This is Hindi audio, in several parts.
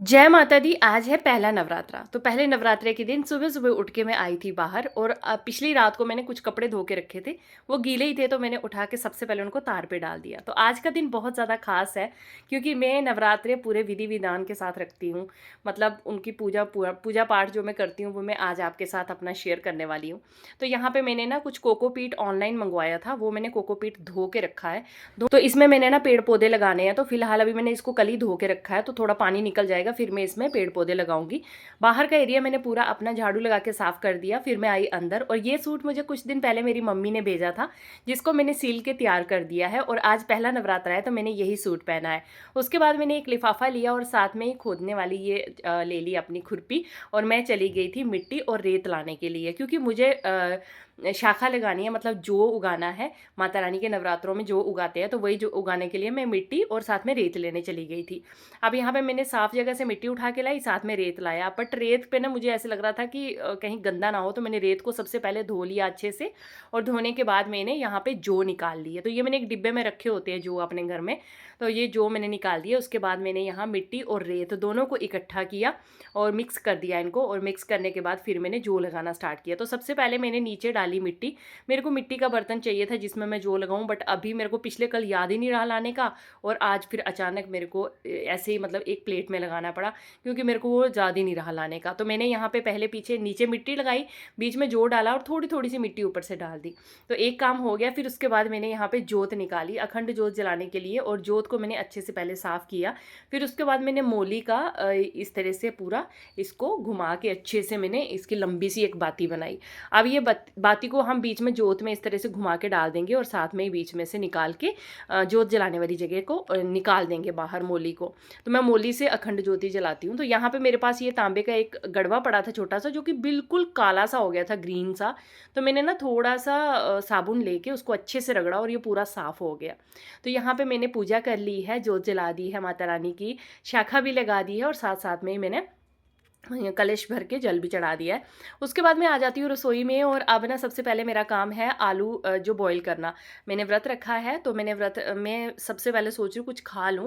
जय माता दी। आज है पहला नवरात्रा। तो पहले नवरात्रे के दिन सुबह-सुबह उठ के मैं आई थी बाहर और पिछली रात को मैंने कुछ कपड़े धो के रखे थे। वो गीले ही थे तो मैंने उठा के सबसे पहले उनको तार पे डाल दिया। तो आज का दिन बहुत ज़्यादा ख़ास है क्योंकि मैं नवरात्रे पूरे विधि-विधान के साथ रखती हूँ। मतलब उनकी पूजा पाठ जो मैं करती हूँ वो मैं आज आपके साथ अपना शेयर करने वाली हूँ। तो यहाँ पे मैंने ना कुछ कोकोपीट ऑनलाइन मंगवाया था, वो मैंने कोकोपीट धो के रखा है। तो इसमें मैंने ना पेड़-पौधे लगाने हैं, तो फिलहाल अभी मैंने इसको कल ही धो के रखा है, तो थोड़ा पानी निकल जाएगा, फिर मैं इसमें पेड़-पौधे लगाऊँगी। बाहर का एरिया मैंने पूरा अपना झाड़ू लगा के साफ़ कर दिया, फिर मैं आई अंदर और ये सूट मुझे कुछ दिन पहले मेरी मम्मी ने भेजा था, जिसको मैंने सिल के तैयार कर दिया है और आज पहला नवरात्रा है, तो मैंने यही सूट पहना है। उसके बाद मैंने एक लिफ़ाफ़ा लिया और साथ में ही खोदने वाली ये ले ली अपनी खुरपी और मैं चली गई थी मिट्टी और रेत लाने के लिए क्योंकि मुझे शाखा लगानी है, मतलब जौ उगाना है। माता रानी के नवरात्रों में जौ उगाते हैं, तो वही जो उगाने के लिए मैं मिट्टी और साथ में रेत लेने चली गई थी। अब यहाँ पे मैंने साफ़ जगह से मिट्टी उठा के लाई, साथ में रेत लाया, बट रेत पे ना मुझे ऐसे लग रहा था कि कहीं गंदा ना हो, तो मैंने रेत को सबसे पहले धो लिया अच्छे से और धोने के बाद मैंने यहाँ पे जौ निकाल ली है। तो ये मैंने एक डिब्बे में रखे होते हैं जौ अपने घर में, तो ये जौ मैंने निकाल दिया। उसके बाद मैंने यहाँ मिट्टी और रेत दोनों को इकट्ठा किया और मिक्स कर दिया इनको, और मिक्स करने के बाद फिर मैंने जौ लगाना स्टार्ट किया। तो सबसे पहले मैंने नीचे डाली मिट्टी। मेरे को मिट्टी का बर्तन चाहिए था जिसमें मैं जौ लगाऊं, बट अभी मेरे को पिछले कल याद ही नहीं रहा लाने का, और आज फिर अचानक मेरे को ऐसे ही मतलब एक प्लेट में लगाना पड़ा क्योंकि मेरे को वो याद ही नहीं रहा लाने का। तो मैंने यहाँ पे पहले पीछे नीचे मिट्टी लगाई, बीच में जौ डाला और थोड़ी थोड़ी सी मिट्टी ऊपर से डाल दी। तो एक काम हो गया। फिर उसके बाद मैंने यहाँ पे जोत निकाली अखंड जोत जलाने के लिए, और जोत को मैंने अच्छे से पहले साफ़ किया। फिर उसके बाद मैंने मोली का इस तरह से पूरा इसको घुमा के अच्छे से मैंने इसकी लंबी सी एक बाती बनाई। अब ये बाती को हम बीच में जोत में इस तरह से घुमा के डाल देंगे और साथ में ही बीच में से निकाल के जोत जलाने वाली जगह को निकाल देंगे बाहर मोली को। तो मैं मोली से अखंड ज्योति जलाती हूँ। तो यहाँ पे मेरे पास ये तांबे का एक गड़वा पड़ा था छोटा सा, जो कि बिल्कुल काला सा हो गया था, ग्रीन सा। तो मैंने ना थोड़ा सा साबुन लेके उसको अच्छे से रगड़ा और ये पूरा साफ़ हो गया। तो यहाँ पे मैंने पूजा कर ली है, जोत जला दी है माता रानी की, शाखा भी लगा दी है और साथ साथ में ही मैंने कलश भर के जल भी चढ़ा दिया है। उसके बाद मैं आ जाती हूँ रसोई में, और अब ना सबसे पहले मेरा काम है आलू जो बॉईल करना। मैंने व्रत रखा है, तो मैं सबसे पहले सोच रही हूँ कुछ खा लूँ।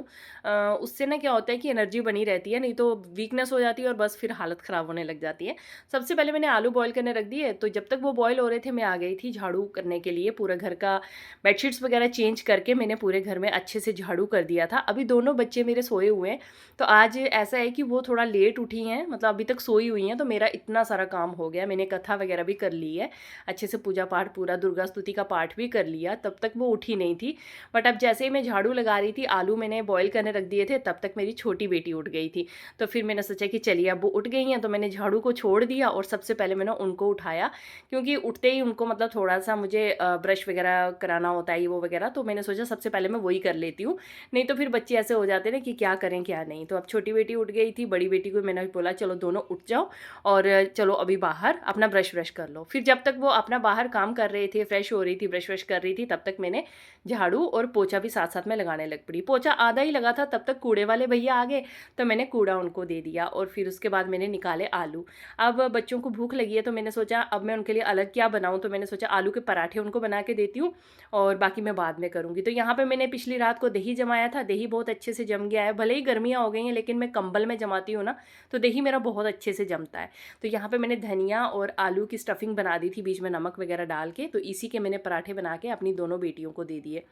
उससे ना क्या होता है कि एनर्जी बनी रहती है, नहीं तो वीकनेस हो जाती है और बस फिर हालत ख़राब होने लग जाती है। सबसे पहले मैंने आलू बॉईल करने रख दिए, तो जब तक वो बॉईल हो रहे थे मैं आ गई थी झाड़ू करने के लिए। पूरा घर का बेडशीट्स वगैरह चेंज करके मैंने पूरे घर में अच्छे से झाड़ू कर दिया था। अभी दोनों बच्चे मेरे सोए हुए हैं, तो आज ऐसा है कि वो थोड़ा लेट उठी हैं, मतलब अभी तक सोई हुई हैं, तो मेरा इतना सारा काम हो गया। मैंने कथा वगैरह भी कर ली है अच्छे से, पूजा पाठ पूरा दुर्गा स्तुति का पाठ भी कर लिया, तब तक वो उठी नहीं थी। बट अब जैसे ही मैं झाड़ू लगा रही थी, आलू मैंने बॉईल करने रख दिए थे, तब तक मेरी छोटी बेटी उठ गई थी। तो फिर मैंने सोचा कि चलिए अब वो उठ गई हैं, तो मैंने झाड़ू को छोड़ दिया और सबसे पहले मैंने उनको उठाया, क्योंकि उठते ही उनको मतलब थोड़ा सा मुझे ब्रश वगैरह कराना होता है, ये वो वगैरह, तो मैंने सोचा सबसे पहले मैं वही कर लेती हूँ, नहीं तो फिर बच्चे ऐसे हो जाते हैं ना कि क्या करें क्या नहीं। तो अब छोटी बेटी उठ गई थी, बड़ी बेटी को मैंने बोला चलो दोनों उठ जाओ और चलो अभी बाहर अपना ब्रश व्रश कर लो। फिर जब तक वो अपना बाहर काम कर रहे थे, फ्रेश हो रही थी, ब्रश व्रश कर रही थी, तब तक मैंने झाड़ू और पोछा भी साथ साथ में लगाने लग पड़ी। पोछा आधा ही लगा था, तब तक कूड़े वाले भैया आ गए, तो मैंने कूड़ा उनको दे दिया और फिर उसके बाद मैंने निकाले आलू। अब बच्चों को भूख लगी है, तो मैंने सोचा अब मैं उनके लिए अलग क्या बनाऊँ, तो मैंने सोचा आलू के पराठे उनको बना के देती हूँ और बाकी मैं बाद में करूँगी। तो यहाँ पे मैंने पिछली रात को दही जमाया था, दही बहुत अच्छे से जम गया है। भले ही गर्मियाँ हो गई हैं, लेकिन मैं कंबल में जमाती हूँ ना, तो दही मेरा बहुत अच्छे से जमता है। तो यहाँ पे मैंने धनिया और आलू की स्टफिंग बना दी थी बीच में नमक वगैरह डाल के, तो इसी के मैंने पराठे बना के अपनी दोनों बेटियों को दे दिए।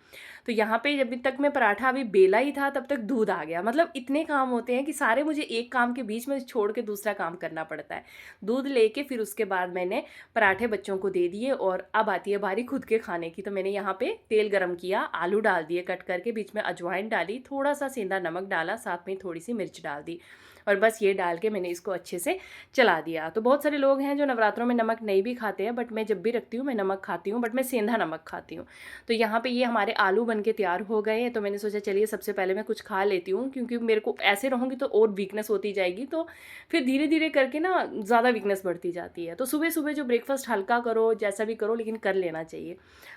तो यहाँ पे जब तक मैं पराठा अभी बेला ही था, तब तक दूध आ गया। मतलब इतने काम होते हैं कि सारे मुझे एक काम के बीच में छोड़ के दूसरा काम करना पड़ता है। दूध लेके फिर उसके बाद मैंने पराठे बच्चों को दे दिए, और अब आती है बारी खुद के खाने की। तो मैंने यहाँ पे तेल गरम किया, आलू डाल दिए कट करके, बीच में अजवाइन डाली, थोड़ा सा सेंधा नमक डाला, साथ में थोड़ी सी मिर्च डाल दी, और बस ये डाल के मैंने इसको अच्छे से चला दिया। तो बहुत सारे लोग हैं जो नवरात्रों में नमक नहीं भी खाते हैं, बट मैं जब भी रखती हूँ मैं नमक खाती हूँ, बट मैं सेंधा नमक खाती हूँ। तो यहाँ पे ये हमारे आलू बन के तैयार हो गए हैं, तो मैंने सोचा चलिए सबसे पहले मैं कुछ खा लेती हूँ, क्योंकि मेरे को ऐसे रहूँगी तो और वीकनेस होती जाएगी, तो फिर धीरे धीरे करके ना ज़्यादा वीकनेस बढ़ती जाती है। तो सुबह सुबह जो ब्रेकफास्ट हल्का करो, जैसा भी करो, लेकिन कर लेना चाहिए।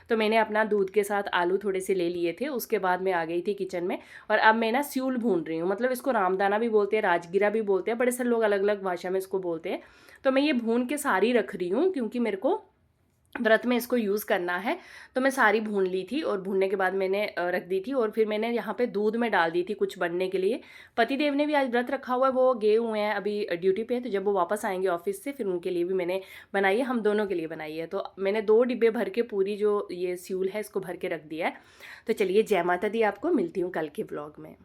तो मैंने अपना दूध के साथ आलू थोड़े से ले लिए थे, उसके बाद मैं आ गई थी किचन में, और अब मैं ना स्यूल भून रही हूँ। मतलब इसको रामदाना भी बोलते हैं, राजगिरा भी बोलते हैं, बड़े सारे लोग अलग अलग भाषा में इसको बोलते हैं। तो मैं ये भून के सारी रख रही हूँ, क्योंकि मेरे को व्रत में इसको यूज़ करना है। तो मैं सारी भून ली थी और भूनने के बाद मैंने रख दी थी और फिर मैंने यहाँ पे दूध में डाल दी थी कुछ बनने के लिए। पतिदेव ने भी आज व्रत रखा हुआ है, वो गए हुए हैं अभी ड्यूटी पे, तो जब वो वापस आएँगे ऑफ़िस से फिर उनके लिए भी मैंने बनाई है, हम दोनों के लिए बनाई है। तो मैंने 2 डिब्बे भर के पूरी जो ये स्यूल है इसको भर के रख दिया है। तो चलिए जय माता दी, आपको मिलती हूँ कल के व्लॉग में।